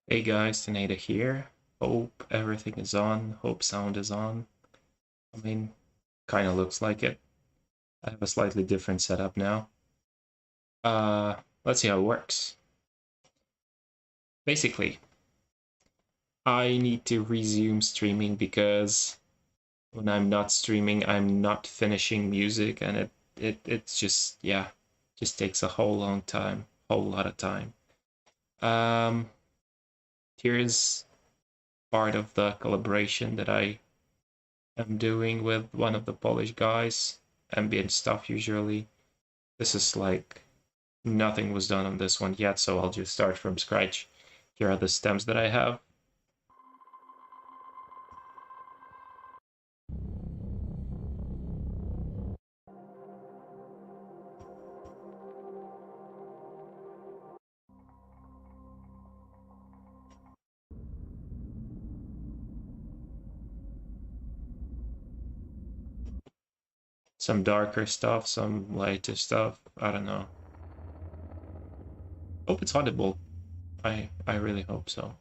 Hey guys, Taneda here. Hope everything is on. Hope sound is on. I mean, kind of looks like it. I have a slightly different setup now. Let's see how it works. Basically, I need to resume streaming because when I'm not streaming, I'm not finishing music, and it's just yeah, just takes a whole long time, whole lot of time. Um, Here's part of the collaboration that I am doing with one of the Polish guys. Ambient stuff usually. This is like nothing was done on this one yet, so I'll just start from scratch. Here are the stems that I have. Some darker stuff, some lighter stuff. I don't know. Hope it's audible. I really hope so.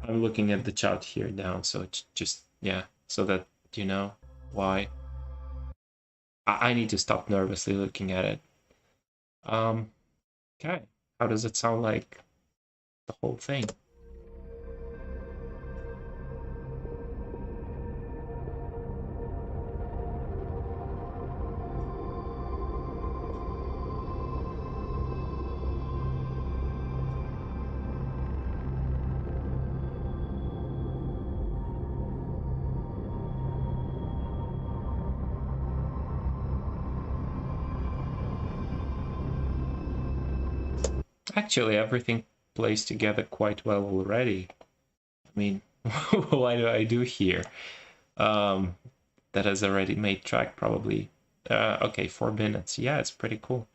I'm looking at the chat here down, so it's just yeah, so that you know why. I need to stop nervously looking at it. Um, okay. How does it sound like the whole thing? Actually, everything plays together quite well already. I mean, what do I do here? Um, that has already made track probably. Okay, 4 minutes. Yeah, it's pretty cool.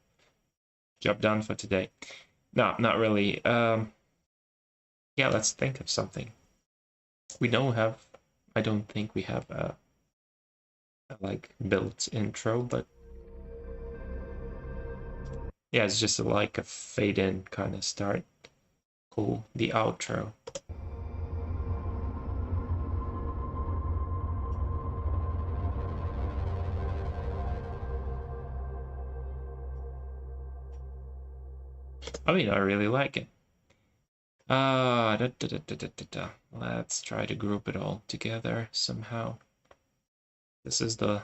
Job done for today. No, not really. Yeah, let's think of something. We don't have. I don't think we have a like built intro, but yeah, it's just like a fade in kind of start. Cool. The outro. I mean, I really like it. Let's try to group it all together somehow. This is the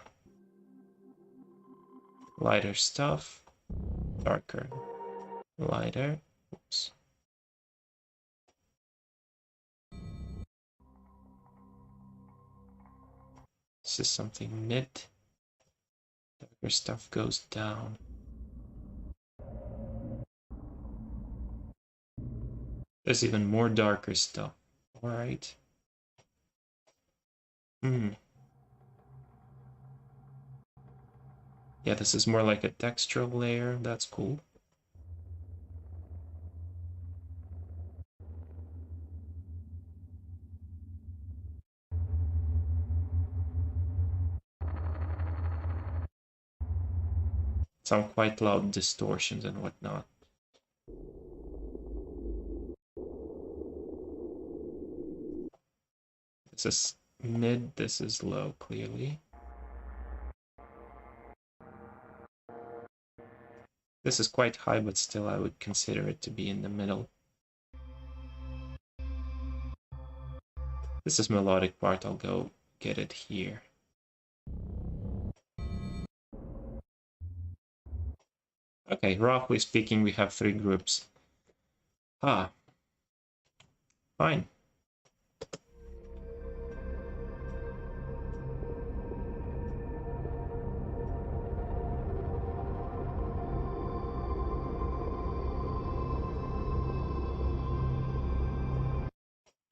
lighter stuff, darker, lighter. Oops. This is something mid. Darker stuff goes down. There's even more darker stuff. All right. Yeah, this is more like a textural layer. That's cool. Some quite loud distortions and whatnot. This is mid, this is low, clearly. This is quite high, but still I would consider it to be in the middle. This is melodic part, I'll go get it here. Okay, roughly speaking, we have 3 groups. Ah, fine.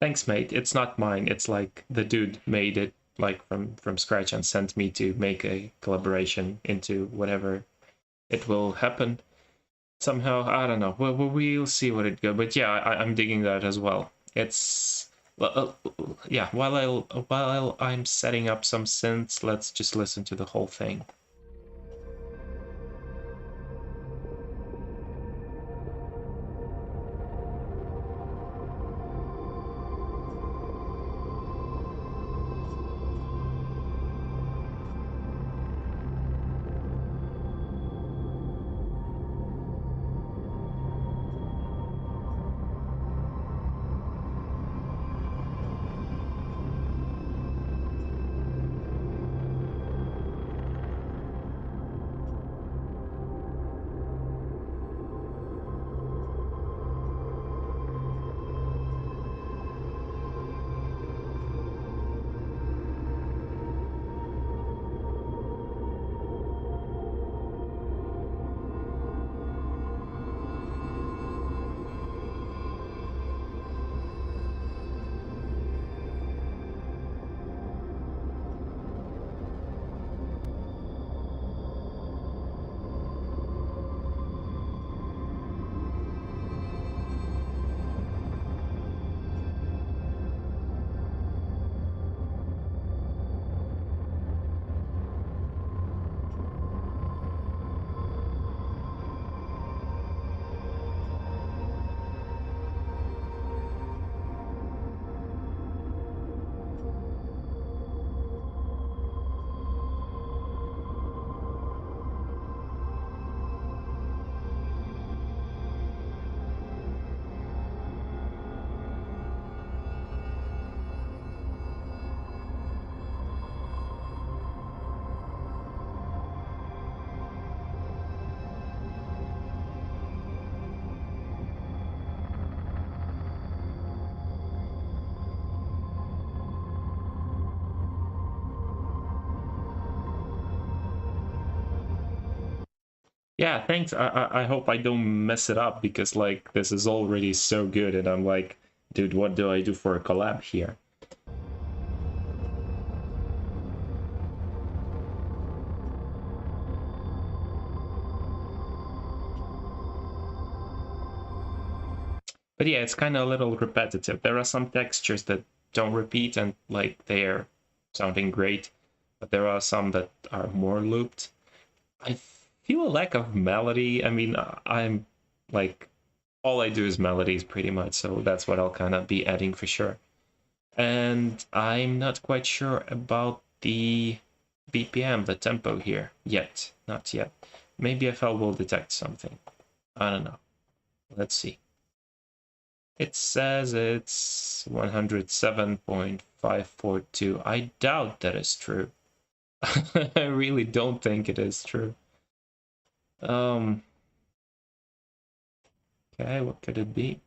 Thanks, mate. It's not mine. It's like the dude made it like from scratch and sent me to make a collaboration into whatever it will happen. Somehow, I don't know. We'll see what it goes. But yeah, I'm digging that as well. It's yeah. While I'm setting up some synths, let's just listen to the whole thing. Yeah, thanks. I hope I don't mess it up because like this is already so good, and I'm like, dude, what do I do for a collab here? But yeah, it's kind of a little repetitive. There are some textures that don't repeat and like they're sounding great, but there are some that are more looped. I feel a lack of melody. I mean, I'm like all I do is melodies pretty much, so that's what I'll kind of be adding for sure. And I'm not quite sure about the BPM, the tempo here yet. Not yet. Maybe FL will detect something. I don't know. Let's see. It says it's 107.542. I doubt that is true. I really don't think it is true. Okay, what could it be?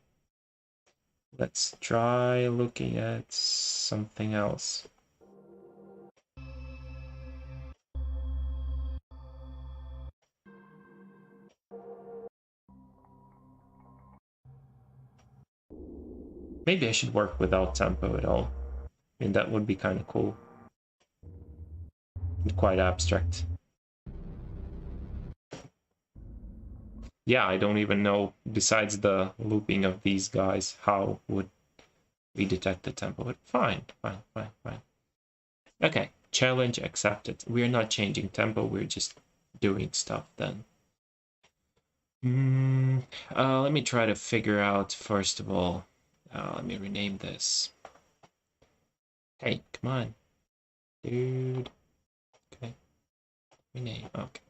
Let's try looking at something else. Maybe I should work without tempo at all. I mean, that would be kind of cool. And quite abstract. Yeah, I don't even know, besides the looping of these guys, how would we detect the tempo? But fine. Okay, challenge accepted. We're not changing tempo, we're just doing stuff then. Let me try to figure out, first of all, let me rename this. Hey, come on. Dude. Okay. Rename, okay.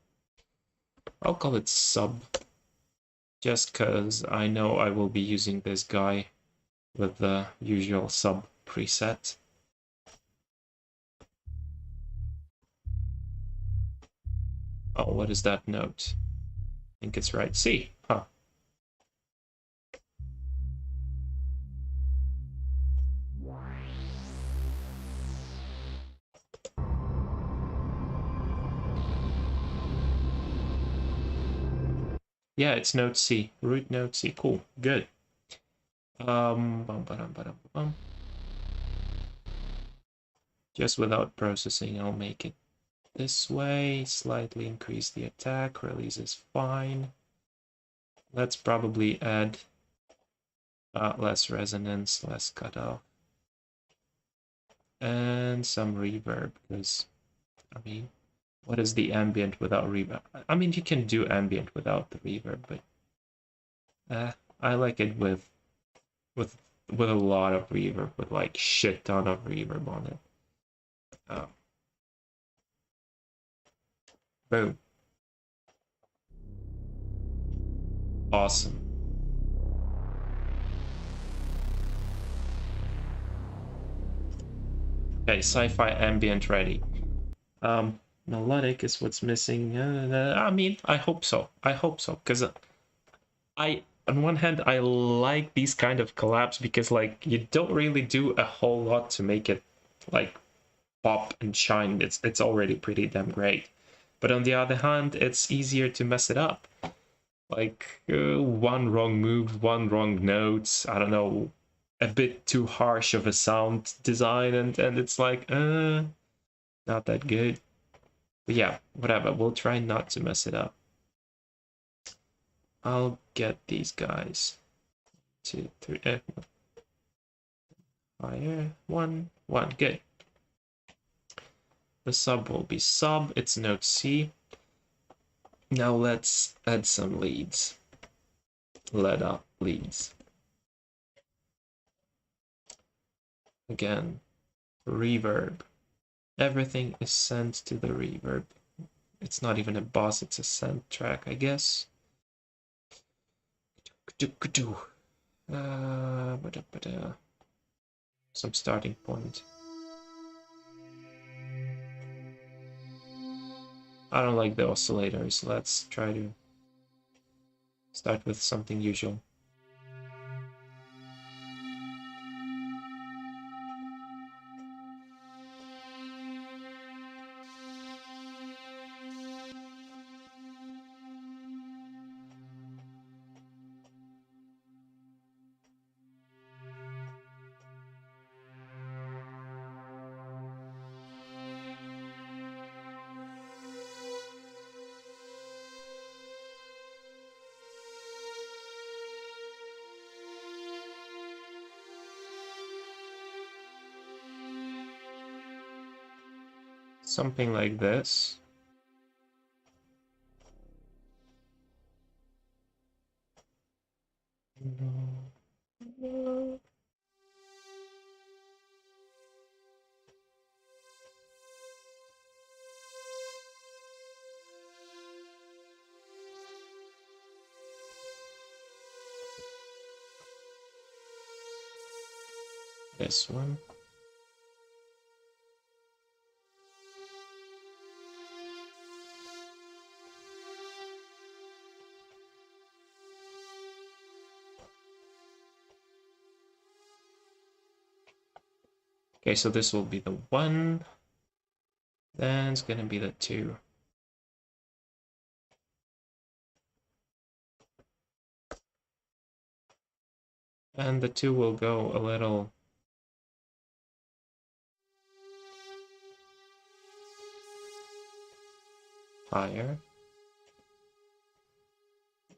I'll call it sub, just because I know I will be using this guy with the usual sub preset. Oh, what is that note? I think it's right. C. Huh. Yeah, it's note C. Root note C. Cool. Good. Just without processing, I'll make it this way. Slightly increase the attack. Release is fine. Let's probably add less resonance, less cutoff, and some reverb, because, I mean, what is the ambient without reverb? I mean, you can do ambient without the reverb, but I like it with with a lot of reverb, with like shit ton of reverb on it. Boom. Awesome. Okay, sci-fi ambient ready. Melodic is what's missing. I mean, I hope so. I hope so, because on one hand, I like these kind of collabs because like you don't really do a whole lot to make it like pop and shine. It's already pretty damn great. But on the other hand, it's easier to mess it up. Like one wrong move, one wrong note, I don't know, a bit too harsh of a sound design, and it's like not that good. But yeah, whatever, we'll try not to mess it up. I'll get these guys 2 3 higher, 1 1, good. The sub will be sub, it's note C. Now let's add some leads. Let up leads. Again, reverb. Everything is sent to the reverb. It's not even a boss, it's a send track, I guess. Some starting point. I don't like the oscillators. Let's try to start with something usual. Something like this. This one. Okay, so this will be the 1. Then it's gonna be the 2. And the 2 will go a little higher.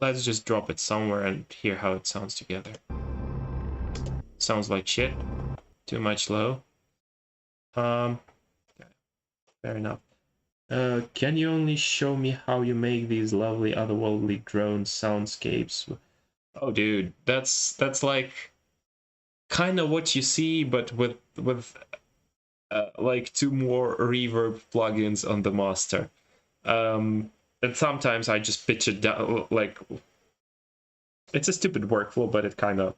Let's just drop it somewhere and hear how it sounds together. Sounds like shit. Too much low. Fair enough. Can you only show me how you make these lovely otherworldly drone soundscapes? Oh, dude, that's like kind of what you see, but with like 2 more reverb plugins on the master. And sometimes I just pitch it down, like it's a stupid workflow, but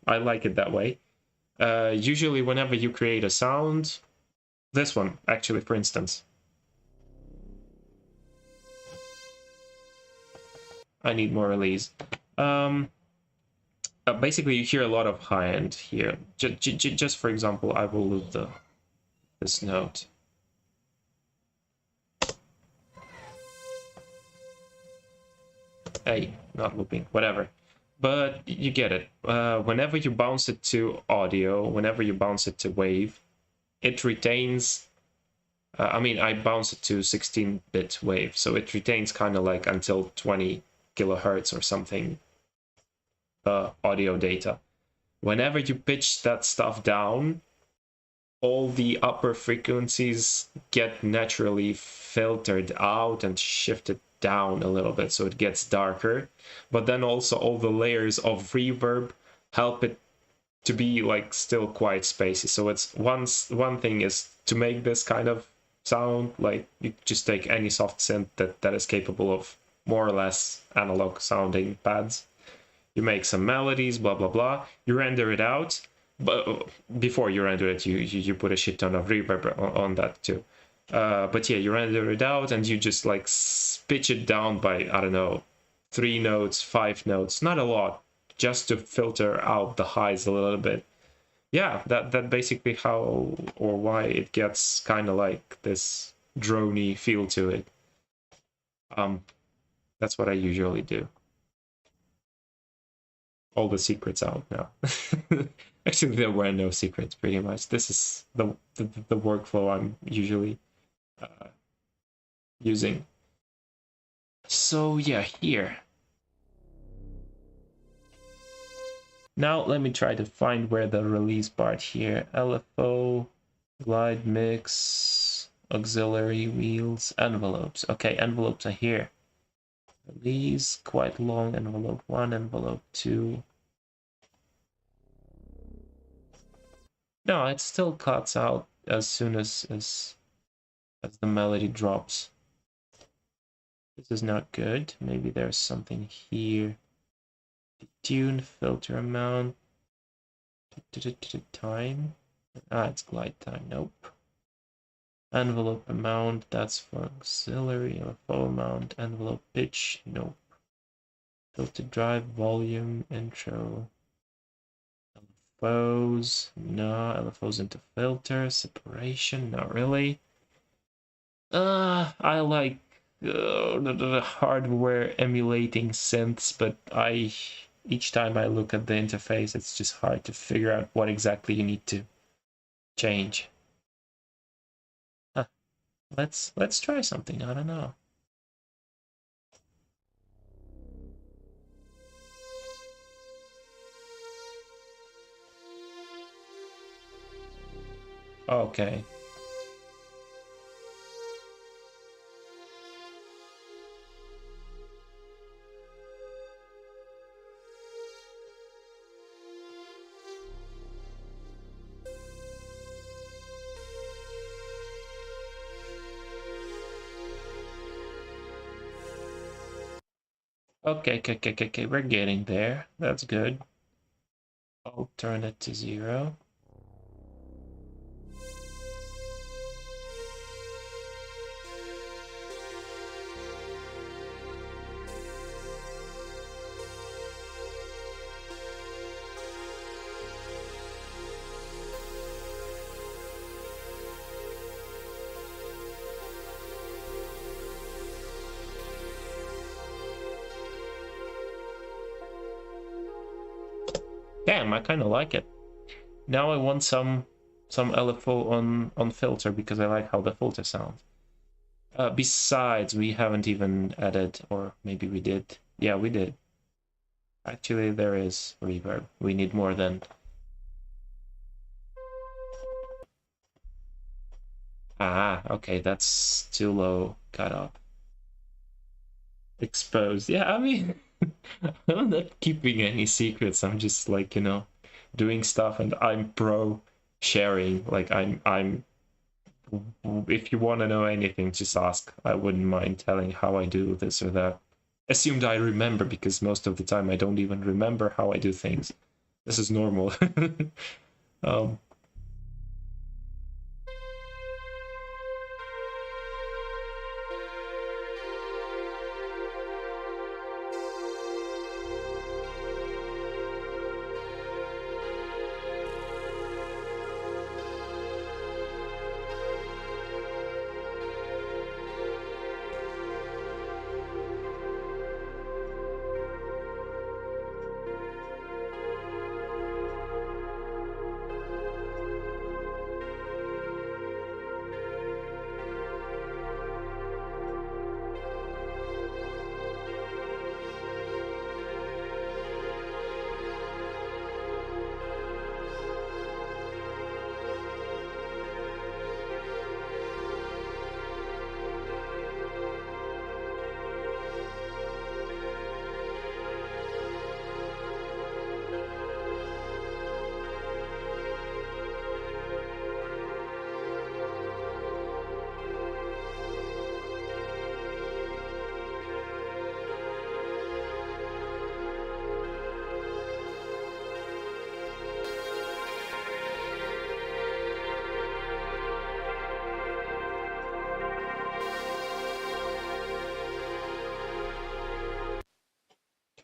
I like it that way. Usually whenever you create a sound, this one actually, for instance, I need more release. Basically you hear a lot of high end here. Just for example, I will loop this note. Hey, not looping, whatever. But you get it. Whenever you bounce it to audio, whenever you bounce it to wave, it retains. I mean, I bounce it to 16-bit wave, so it retains kind of like until 20 kilohertz or something audio data. Whenever you pitch that stuff down, all the upper frequencies get naturally filtered out and shifted down a little bit, so it gets darker. But then also all the layers of reverb help it to be like still quite spacey. So it's one thing is to make this kind of sound, like you just take any soft synth that is capable of more or less analog sounding pads. You make some melodies, blah blah blah. You render it out, but before you render it, you put a shit ton of reverb on that too. But yeah, you render it out and you just like pitch it down by, I don't know, 3 notes, 5 notes, not a lot, just to filter out the highs a little bit. Yeah, that basically how or why it gets kind of like this drony feel to it. That's what I usually do. All the secrets out now. Actually, there were no secrets, pretty much. This is the workflow I'm usually using. So yeah, here. Now let me try to find where the release part here. LFO, glide mix, auxiliary wheels, envelopes. Okay, envelopes are here. Release, quite long, envelope 1, envelope 2. No, it still cuts out as soon as the melody drops. This is not good. Maybe there's something here. Tune, filter amount, time. It's glide time. Nope. Envelope amount, that's for auxiliary. LFO amount, envelope pitch. Nope. Filter drive, volume, intro. LFOs, no. LFOs into filter, separation, not really. I like the hardware emulating synths, but each time I look at the interface, it's just hard to figure out what exactly you need to change. Huh. Let's try something. I don't know. Okay. Okay, okay, okay, okay, okay, we're getting there. That's good. I'll turn it to 0. Damn, I kind of like it. Now I want some LFO on filter because I like how the filter sounds. Besides, we haven't even added, or maybe we did. Yeah, we did. Actually, there is reverb. We need more than. Ah, okay, that's too low cutoff. Exposed. Yeah, I mean, I'm not keeping any secrets. I'm just like, doing stuff, and I'm pro sharing. Like I'm if you want to know anything, just ask. I wouldn't mind telling how I do this or that. Assumed I remember, because most of the time I don't even remember how I do things. This is normal. um,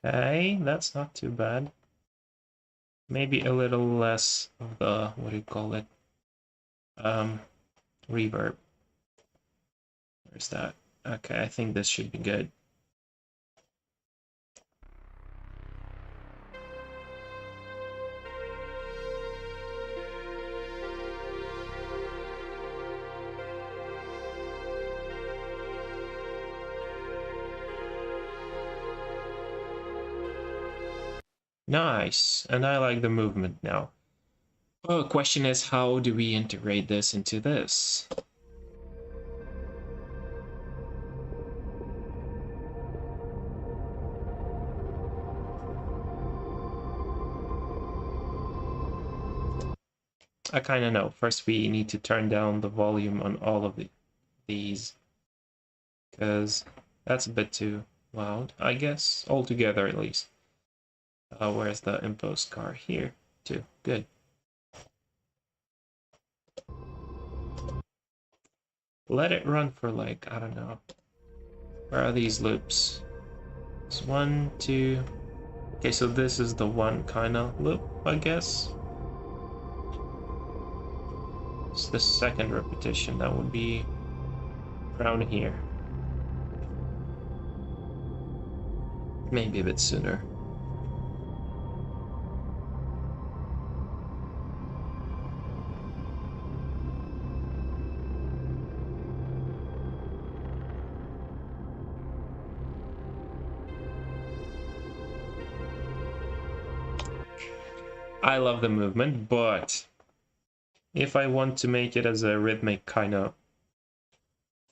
okay, that's not too bad. Maybe a little less of the, what do you call it? Reverb. Where's that? Okay, I think this should be good. Nice, and I like the movement now. Oh, question is, how do we integrate this into this? I kind of know. First, we need to turn down the volume on all of these, because that's a bit too loud, I guess, altogether at least. Where's the impose car? Here, too. Good. Let it run for like, I don't know. Where are these loops? It's 1, 2. Okay, so this is the one kind of loop, I guess. It's the second repetition. That would be around here. Maybe a bit sooner. I love the movement, but if I want to make it as a rhythmic kind of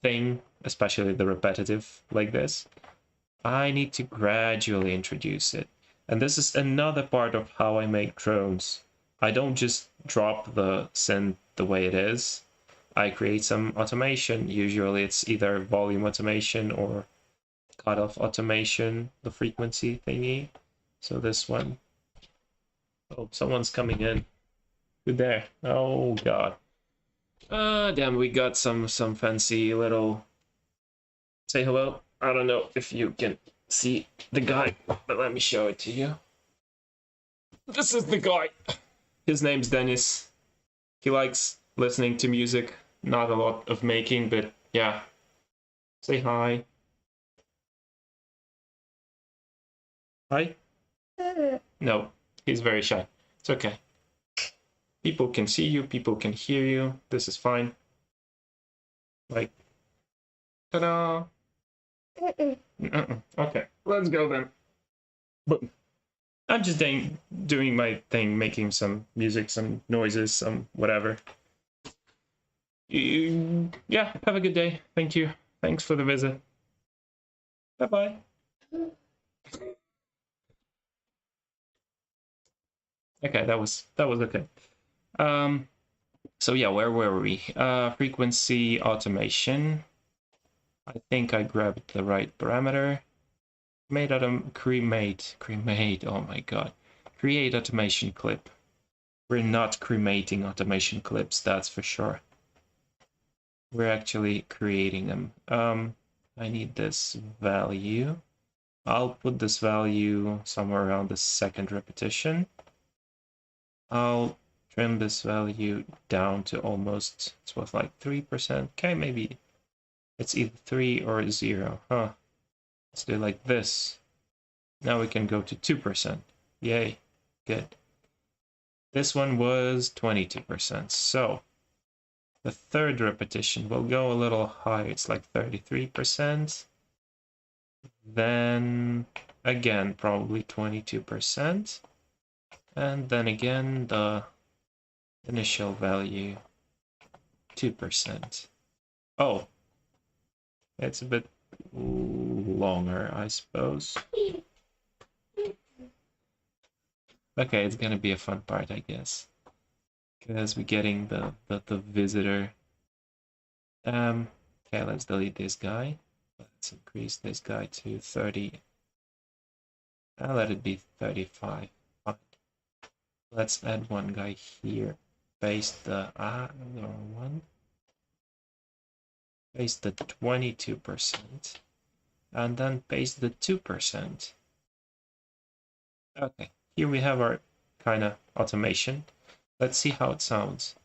thing, especially the repetitive like this, I need to gradually introduce it. And this is another part of how I make drones. I don't just drop the synth the way it is. I create some automation. Usually it's either volume automation or cutoff automation, the frequency thingy. So this one. Oh, someone's coming in. Who there? Oh god. Damn, we got some fancy little. Say hello. I don't know if you can see the guy, but let me show it to you. This is the guy. His name's Dennis. He likes listening to music. Not a lot of making, but yeah. Say hi. Hi? No, he's very shy. It's okay. People can see you, people can hear you. This is fine. Like, ta-da! Okay, let's go then. But I'm just doing my thing, making some music, some noises, some whatever. Yeah, have a good day. Thank you. Thanks for the visit. Bye-bye. Okay, that was okay. So yeah, where were we? Frequency automation. I think I grabbed the right parameter. Cremate. Oh my god. Create automation clip. We're not cremating automation clips, that's for sure. We're actually creating them. I need this value. I'll put this value somewhere around the second repetition. I'll trim this value down to almost, it's worth like 3%. Okay, maybe it's either 3 or 0. Huh. Let's do it like this. Now we can go to 2%. Yay. Good. This one was 22%. So the third repetition will go a little higher. It's like 33%. Then again, probably 22%. And then again, the initial value, 2%. Oh, it's a bit longer, I suppose. Okay, it's gonna be a fun part, I guess, because we're getting the visitor. Okay, let's delete this guy. Let's increase this guy to 30. I'll let it be 35. Fine. Let's add one guy here. Paste the wrong one. Paste the 22%, and then paste the 2%. Okay, here we have our kind of automation. Let's see how it sounds.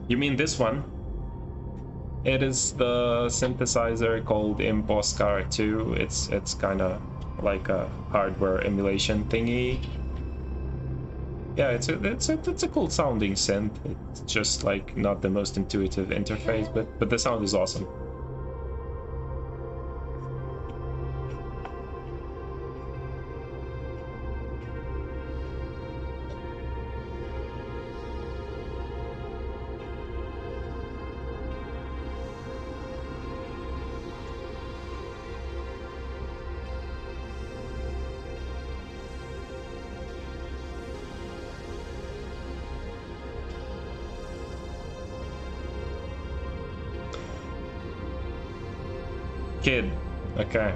You mean this one? It is the synthesizer called Imposcar 2. It's kind of like a hardware emulation thingy. Yeah, it's a cool sounding synth. It's just like not the most intuitive interface, but the sound is awesome. Kid. Okay.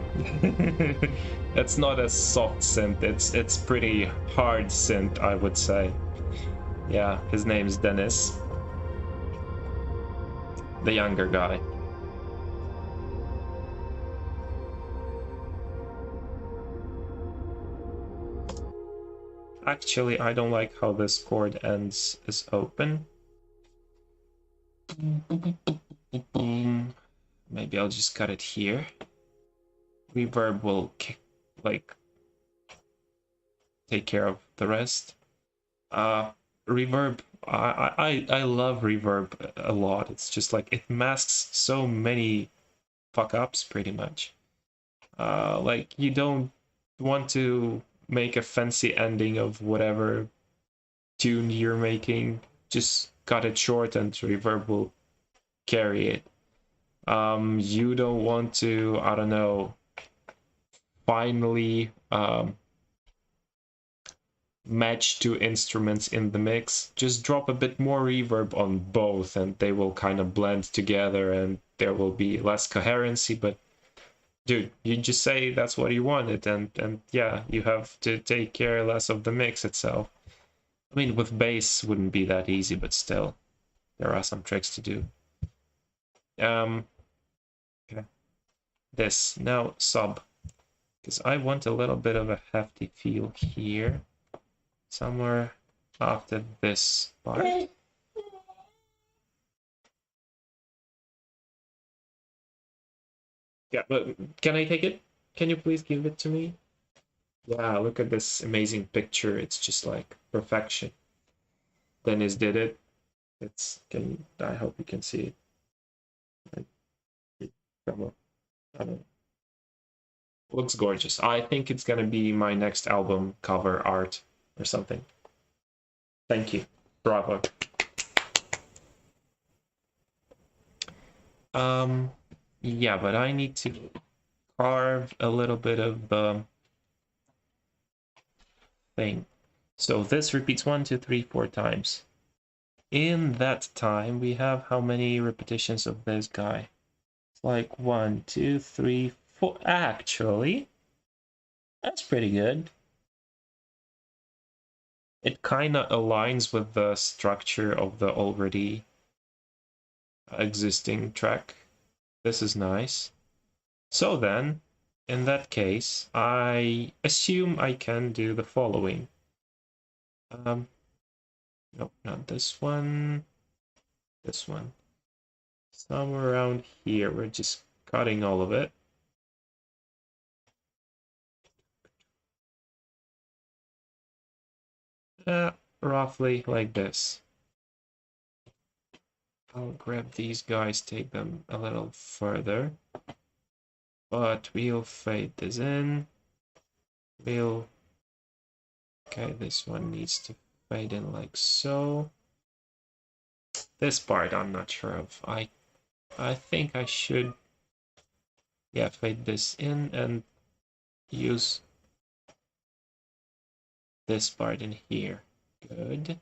It's not a soft synth, it's pretty hard synth, I would say. Yeah, his name's Dennis. The younger guy. Actually, I don't like how this chord ends is open. Maybe I'll just cut it here. Reverb will like take care of the rest. Reverb, I love reverb a lot. It's just like it masks so many fuck ups pretty much. Like you don't want to make a fancy ending of whatever tune you're making. Just cut it short and reverb will carry it. You don't want to, I don't know, finally match two instruments in the mix. Just drop a bit more reverb on both and they will kind of blend together and there will be less coherency. But dude, you just say that's what you wanted, and yeah, you have to take care less of the mix itself. I mean, with bass wouldn't be that easy, but still, there are some tricks to do. Okay. This now sub, because I want a little bit of a hefty feel here, somewhere after this part. Yeah, but can I take it? Can you please give it to me? Yeah, look at this amazing picture. It's just like perfection. Dennis did it. I hope you can see it. Come on. I don't know. Looks gorgeous. I think it's gonna be my next album cover art or something. Thank you. Bravo. Yeah, but I need to carve a little bit of the thing. So this repeats 1, 2, 3, 4 times. In that time, we have how many repetitions of this guy? It's like 1, 2, 3, 4. Actually, that's pretty good. It kind of aligns with the structure of the already existing track. This is nice. So then, in that case, I assume I can do the following. Nope, not this one. This one. Somewhere around here. We're just cutting all of it. Roughly like this. I'll grab these guys, take them a little further. But we'll fade this in. Okay, this one needs to fade in like so. This part I'm not sure of. I think I should, yeah, fade this in and use this part in here. Good.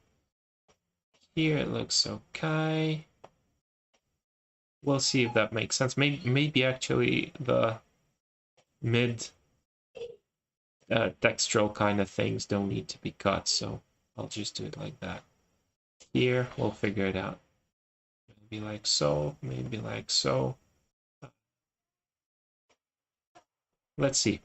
Here it looks okay. We'll see if that makes sense. Maybe actually the mid textural kind of things don't need to be cut, so I'll just do it like that. Here, we'll figure it out. Maybe like so, maybe like so. Let's see.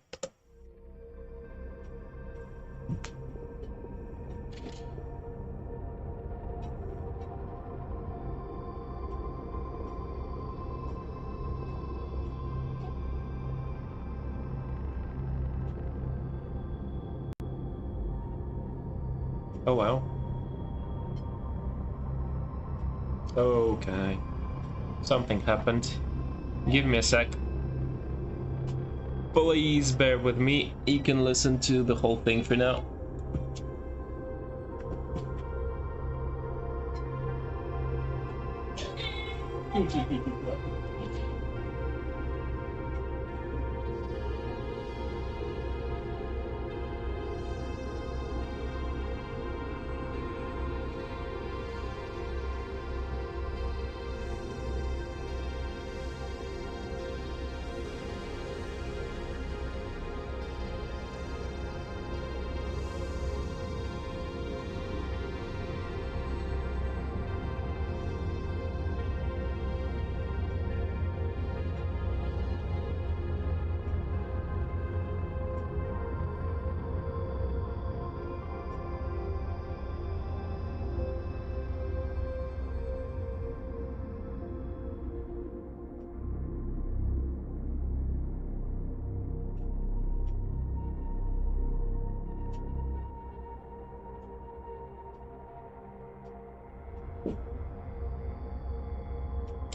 Oh well. Okay. Something happened. Give me a sec. Please bear with me. You can listen to the whole thing for now.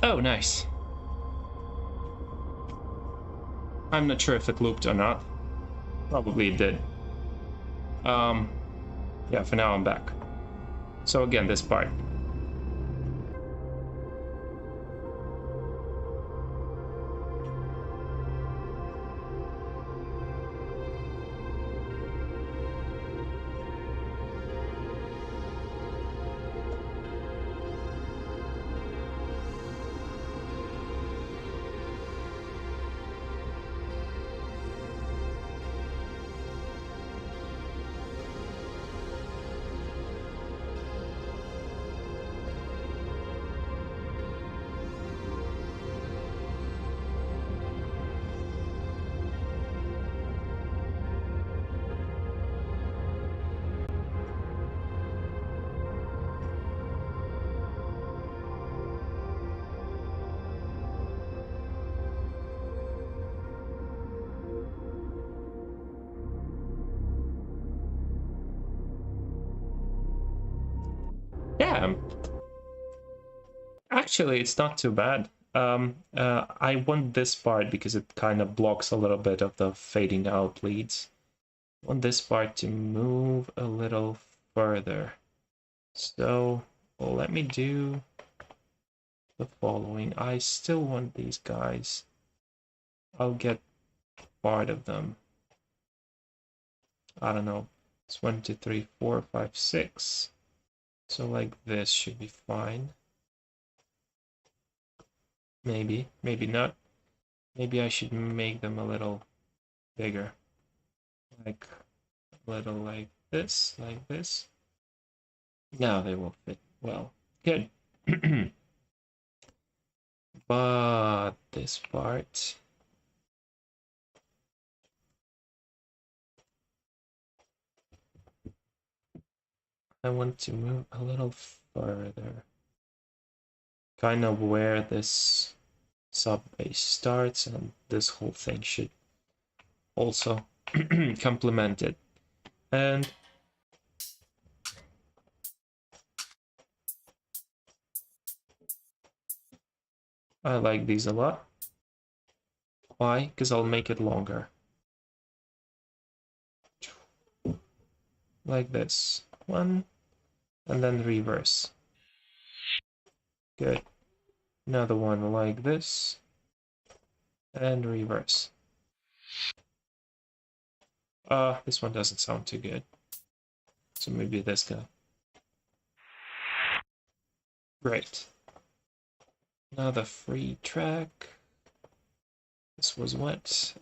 Oh, nice. I'm not sure if it looped or not. Probably it did. Yeah, for now I'm back. So again, this part. Damn. Actually, it's not too bad. I want this part because it kind of blocks a little bit of the fading out leads. I want this part to move a little further. So let me do the following. I still want these guys. I'll get part of them. I don't know. It's 1, 2, 3, 4, 5, 6. So like this should be fine. Maybe, maybe not. Maybe I should make them a little bigger. Like a little like this, like this. Now they will fit well. Good. But this part, I want to move a little further. Kind of where this sub bass starts, and this whole thing should also complement it. And I like these a lot. Why? Because I'll make it longer. Like this. One, and then reverse. Good. Another one like this, and reverse. This one doesn't sound too good. So maybe this guy. Great. Now the free track. This was what?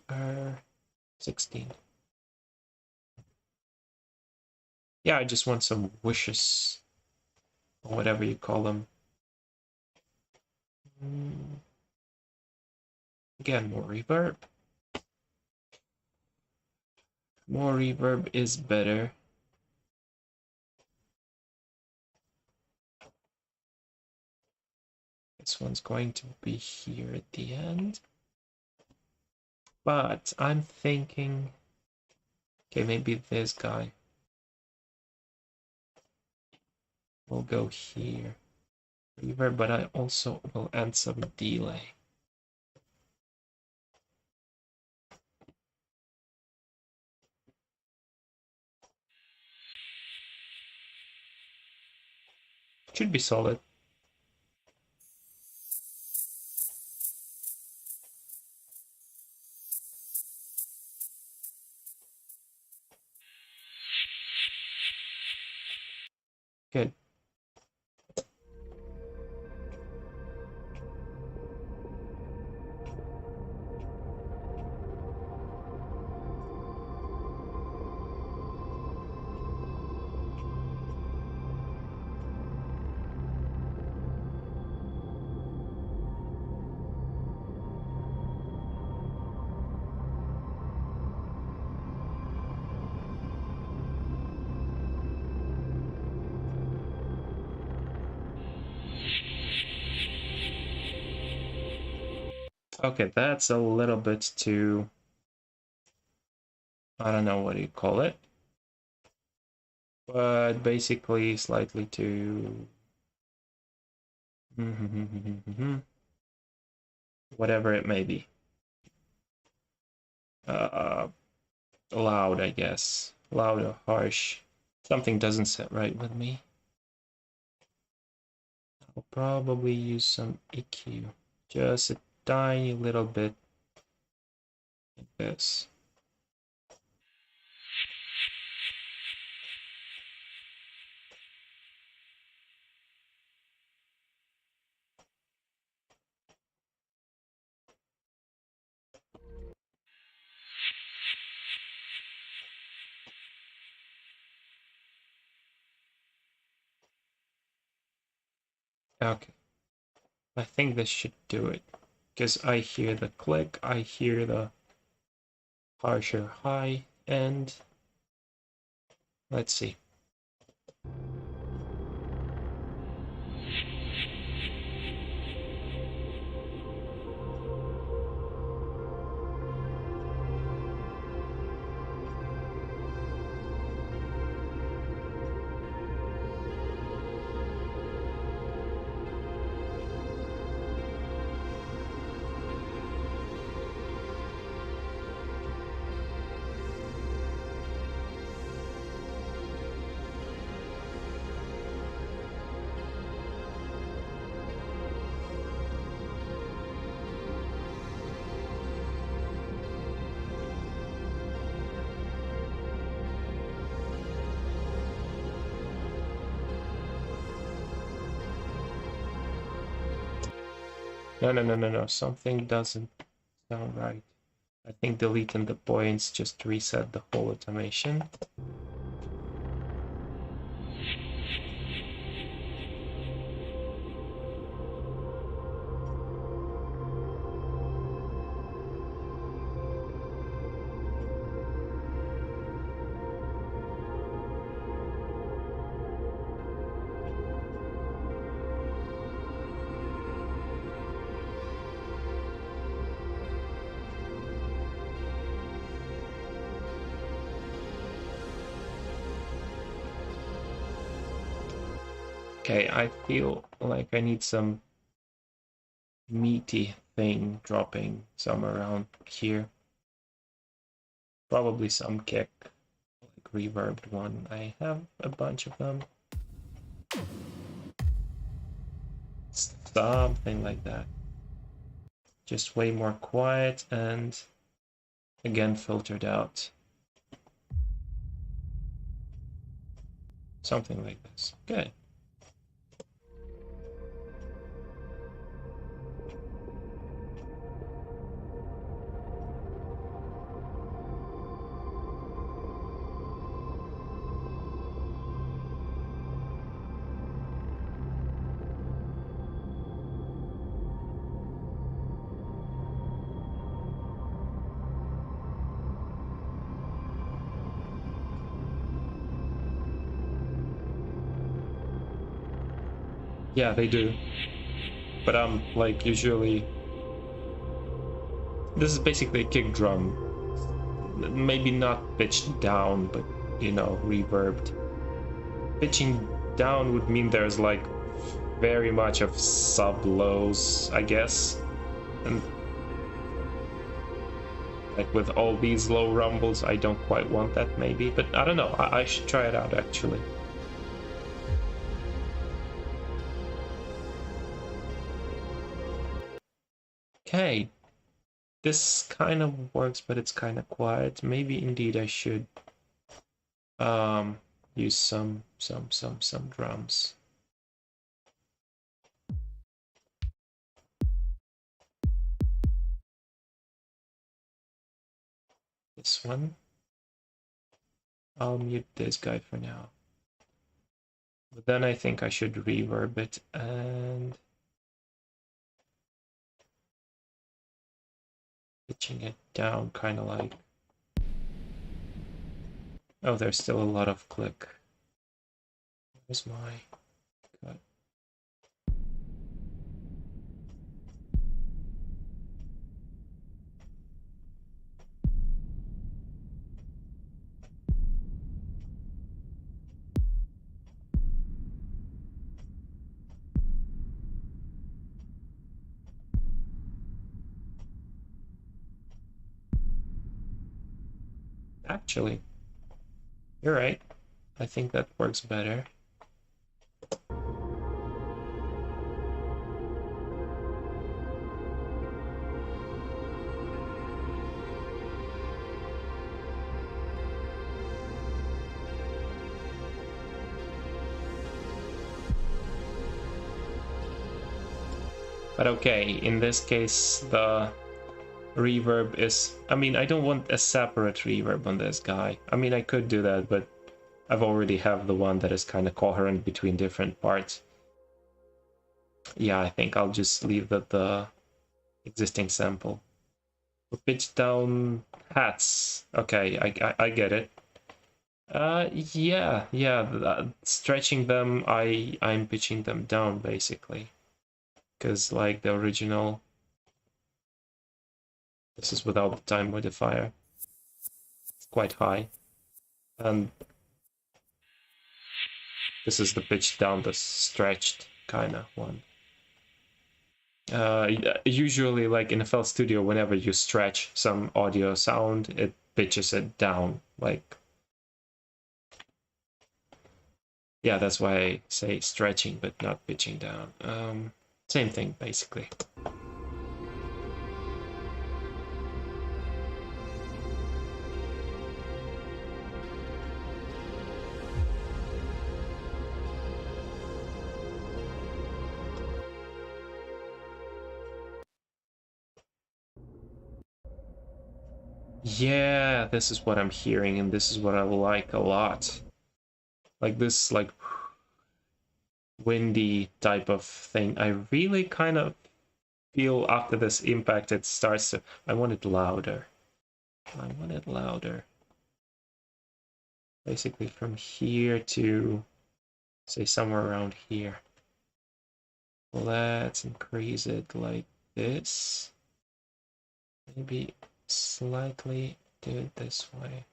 16. Yeah, I just want some wishes, or whatever you call them. Again, more reverb. More reverb is better. This one's going to be here at the end. But I'm thinking, okay, maybe this guy will go here. Reverb, but I also will add some delay. Should be solid. Good. Okay, that's a little bit too, I don't know what you call it, but basically slightly too whatever it may be. Loud, I guess. Loud or harsh. Something doesn't sit right with me. I'll probably use some EQ. Just a tiny little bit like this. Okay. I think this should do it. Because I hear the click, I hear the harsher high end. Let's see. No. Something doesn't sound right. I think deleting the points just reset the whole automation. Okay, I feel like I need some meaty thing dropping somewhere around here. Probably some kick, like reverbed one. I have a bunch of them. Something like that. Just way more quiet and again filtered out. Something like this. Okay. Yeah, they do. But like usually this is basically a kick drum. Maybe not pitched down, but you know, reverbed. Pitching down would mean there's like very much of sub lows, I guess. And like with all these low rumbles, I don't quite want that maybe, but I don't know. I should try it out actually. Okay, this kind of works, but it's kind of quiet. Maybe indeed I should use some drums. This one. I'll mute this guy for now. But then I think I should reverb it and pitching it down, kind of like. Oh, there's still a lot of click. Where's my cut? Actually, you're right. I think that works better. But okay, in this case, the reverb is... I mean, I don't want a separate reverb on this guy. I mean, I could do that, but I've already have the one that is kind of coherent between different parts. Yeah, I think I'll just leave the existing sample. Pitch down hats. Okay, I get it. Yeah. Stretching them, I'm pitching them down basically, because like the original, this is without the time modifier. It's quite high, and this is the pitch down, the stretched kind of one. Usually, like in FL Studio, whenever you stretch some audio sound, it pitches it down. Like, yeah, that's why I say stretching, but not pitching down. Same thing, basically. Yeah, this is what I'm hearing, and this is what I like a lot. Like this, like windy type of thing. I really kind of feel after this impact it starts to. I want it louder. I want it louder. Basically from here to say somewhere around here. Let's increase it like this. Maybe slightly do it this way.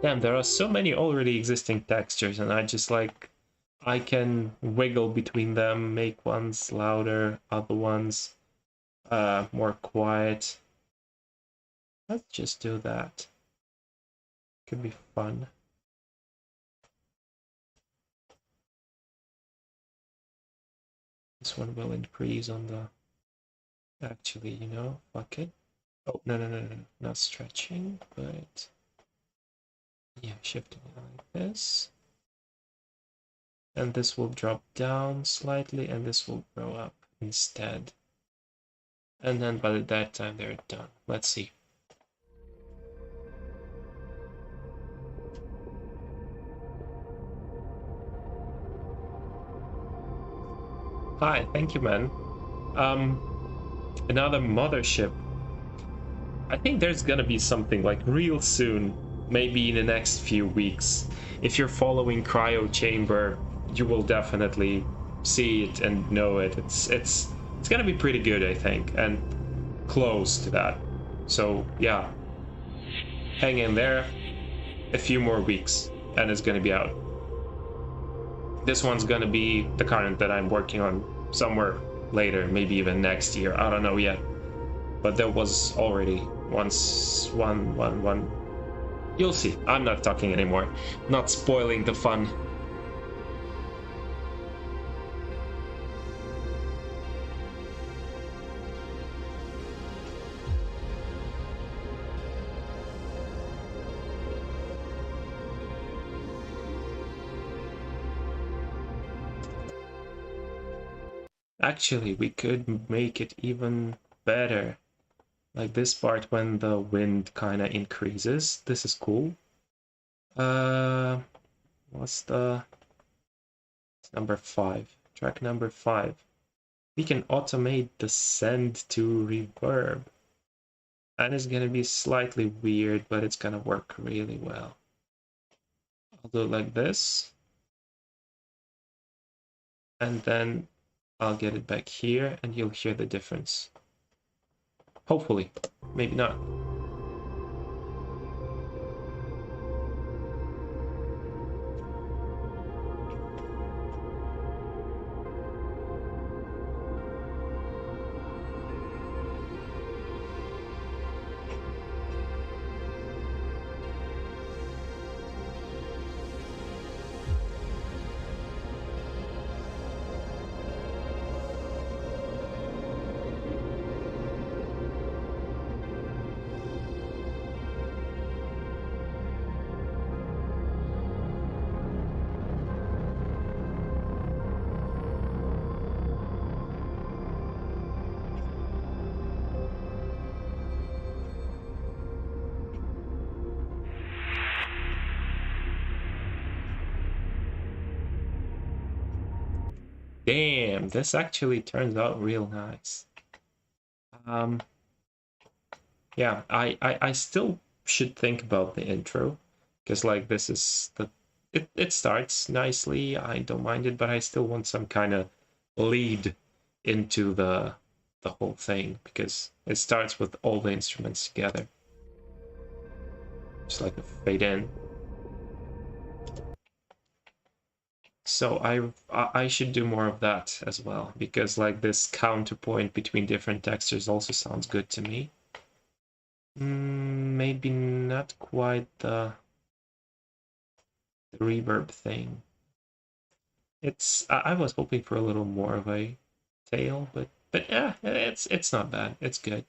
Damn, there are so many already existing textures, and I just like I can wiggle between them, make ones louder, other ones more quiet. Let's just do that. Could be fun. This one will increase on the. Actually, you know, fuck it. Oh, no, no, no, no, not stretching, but yeah, shifting it like this. And this will drop down slightly, and this will grow up instead. And then by that time they're done. Let's see. Hi, thank you, man. Another mothership. I think there's gonna be something like real soon, maybe in the next few weeks. If you're following Cryo Chamber, you will definitely see it and know it. It's gonna be pretty good, I think, and close to that. So yeah, hang in there. A few more weeks, and it's gonna be out. This one's gonna be the current that I'm working on somewhere later, maybe even next year. I don't know yet. But there was already one. You'll see. I'm not talking anymore. Not spoiling the fun. Actually, we could make it even better. Like this part when the wind kind of increases. This is cool. What's the... It's number 5. Track number 5. We can automate the send to reverb. And it's gonna be slightly weird, but it's gonna work really well. I'll do it like this. And then I'll get it back here and you'll hear the difference. Hopefully, maybe not. Damn, this actually turns out real nice. Yeah, I still should think about the intro, because like this is the it starts nicely. I don't mind it, but I still want some kind of lead into the whole thing, because it starts with all the instruments together. Just like a fade in. So I should do more of that as well, because like this counterpoint between different textures also sounds good to me. Maybe not quite the reverb thing. I was hoping for a little more of a tail, but yeah, it's not bad. It's good.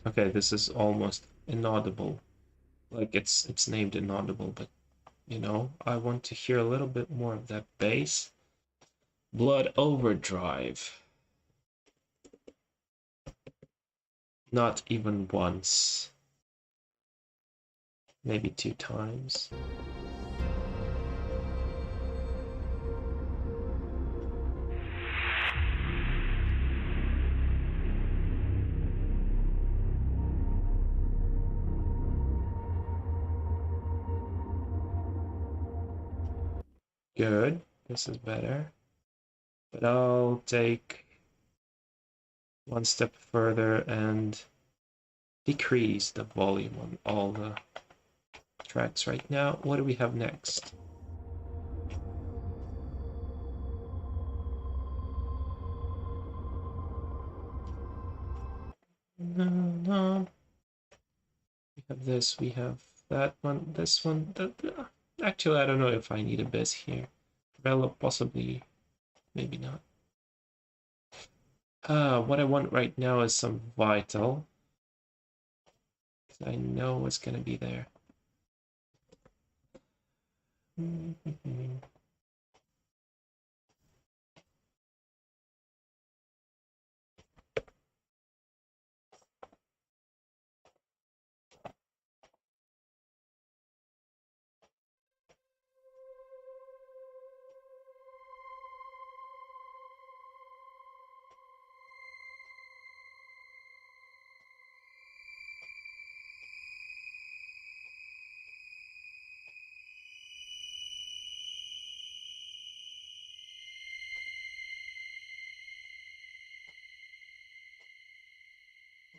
Okay, this is almost inaudible. Like it's named inaudible, but you know, I want to hear a little bit more of that bass. Blood Overdrive. Not even once. Maybe 2 times. Good. This is better. But I'll take one step further and decrease the volume on all the tracks right now. What do we have next? No. We have this, we have that one, this one. Actually, I don't know if I need a bass here. Well, possibly, maybe not. What I want right now is some vital. I know what's gonna be there.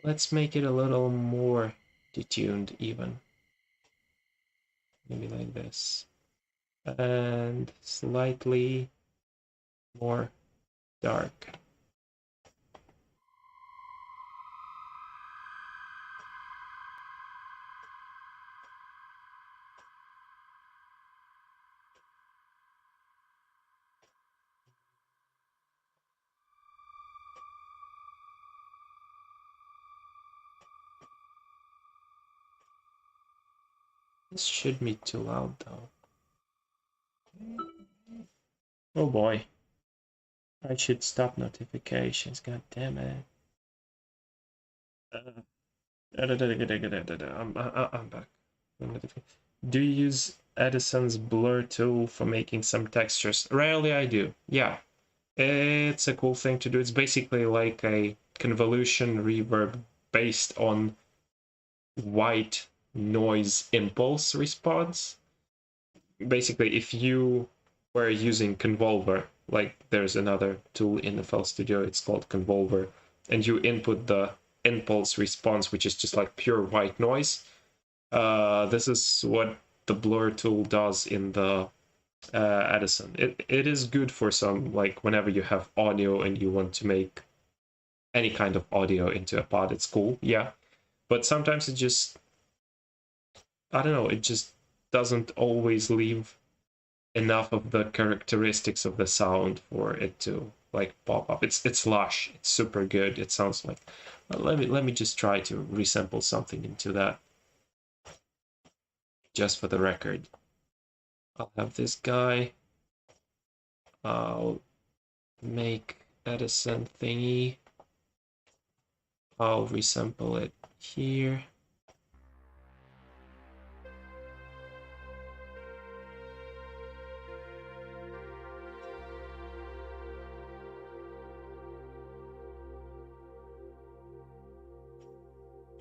Let's make it a little more detuned even. Maybe like this. And slightly more dark. This should be too loud though. Oh boy. I should stop notifications, god damn it. I'm back. Do you use Edison's blur tool for making some textures? Rarely I do. Yeah, it's a cool thing to do. It's basically like a convolution reverb based on white noise impulse response. Basically, if you were using Convolver, like there's another tool in FL Studio, it's called Convolver, and you input the impulse response, which is just like pure white noise. This is what the blur tool does in the Edison. It is good for some, like whenever you have audio and you want to make any kind of audio into a pod, it's cool, yeah. But sometimes it just, I don't know, it just doesn't always leave enough of the characteristics of the sound for it to like pop up. It's lush, it's super good. It sounds like, let me just try to resample something into that, just for the record. I'll have this guy. I'll make Edison thingy. I'll resample it here.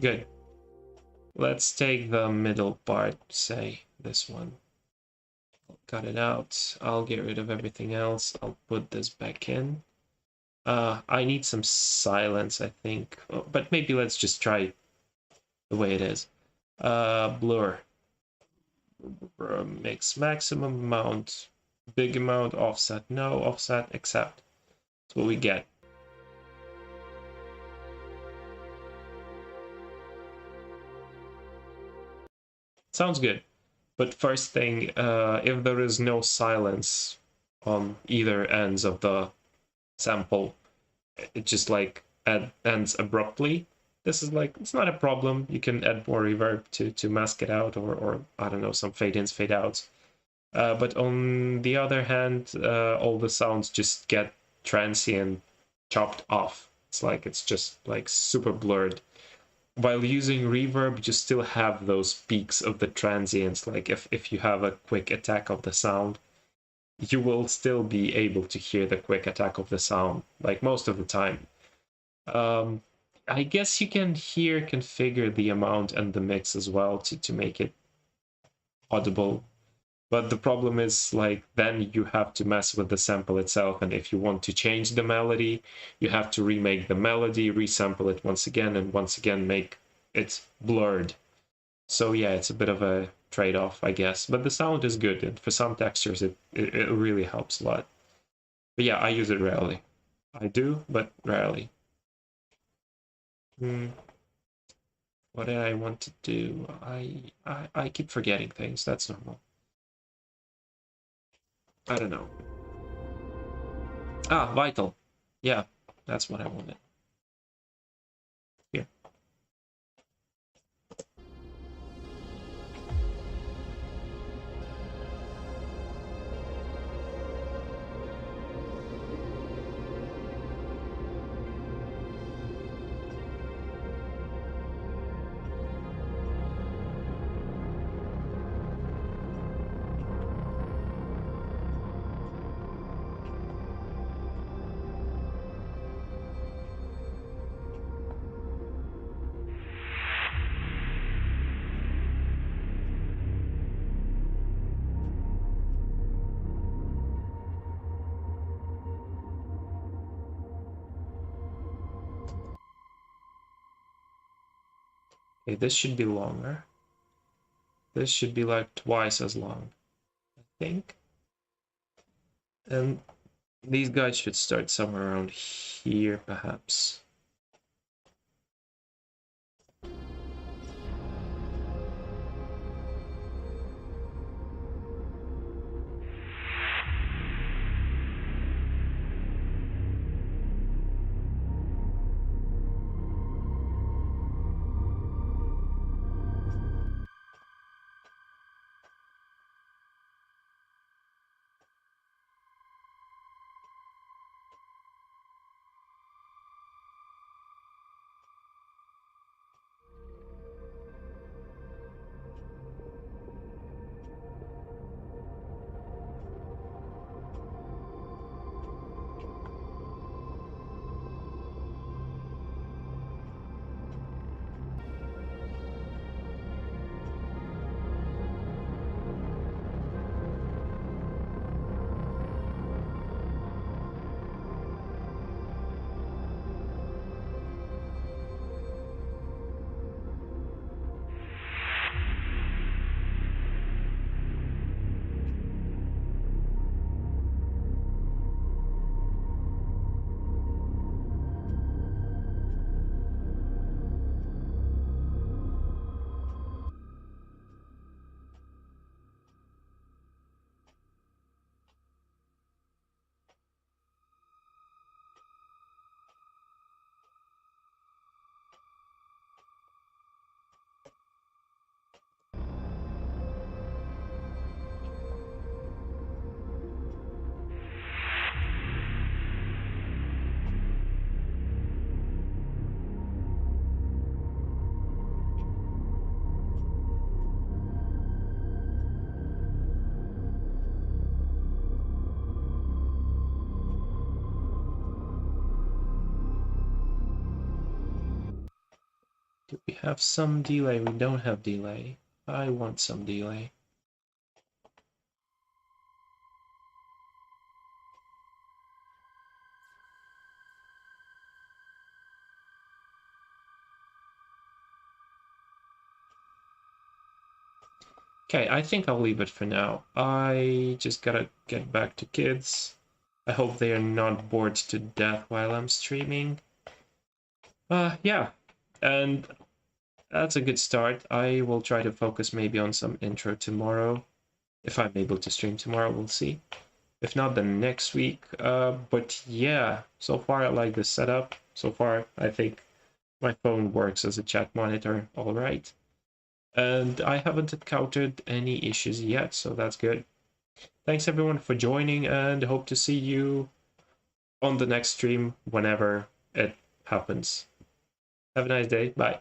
Good. Let's take the middle part, say this one. I'll cut it out. I'll get rid of everything else. I'll put this back in. I need some silence, I think. Oh, but maybe let's just try the way it is. Blur. Mix maximum amount. Big amount. Offset. No. Offset. Accept. That's what we get. Sounds good. But first thing, if there is no silence on either ends of the sample, it just like ends abruptly. This is like, it's not a problem. You can add more reverb to mask it out, or I don't know, some fade ins, fade outs. But on the other hand, all the sounds just get transient, chopped off. It's like it's just like super blurred. While using reverb, you still have those peaks of the transients. Like if you have a quick attack of the sound, you will still be able to hear the quick attack of the sound, like most of the time. I guess you can here configure the amount and the mix as well to make it audible. But the problem is, like, then you have to mess with the sample itself, and if you want to change the melody, you have to remake the melody, resample it once again, and once again make it blurred. So yeah, it's a bit of a trade-off, I guess. But the sound is good, and for some textures, it really helps a lot. But yeah, I use it rarely. I do, but rarely. What did I want to do? I keep forgetting things. That's normal. I don't know. Ah, vital. Yeah, that's what I wanted. Here. Okay, this should be longer. This should be like twice as long, I think. And these guys should start somewhere around here, perhaps. We have some delay. We don't have delay. I want some delay. Okay, I think I'll leave it for now. I just gotta get back to kids. I hope they are not bored to death while I'm streaming. Yeah, and that's a good start. I will try to focus maybe on some intro tomorrow. If I'm able to stream tomorrow, we'll see. If not, then next week. But yeah, so far I like the setup. So far, I think my phone works as a chat monitor all right. And I haven't encountered any issues yet, so that's good. Thanks everyone for joining, and hope to see you on the next stream whenever it happens. Have a nice day. Bye.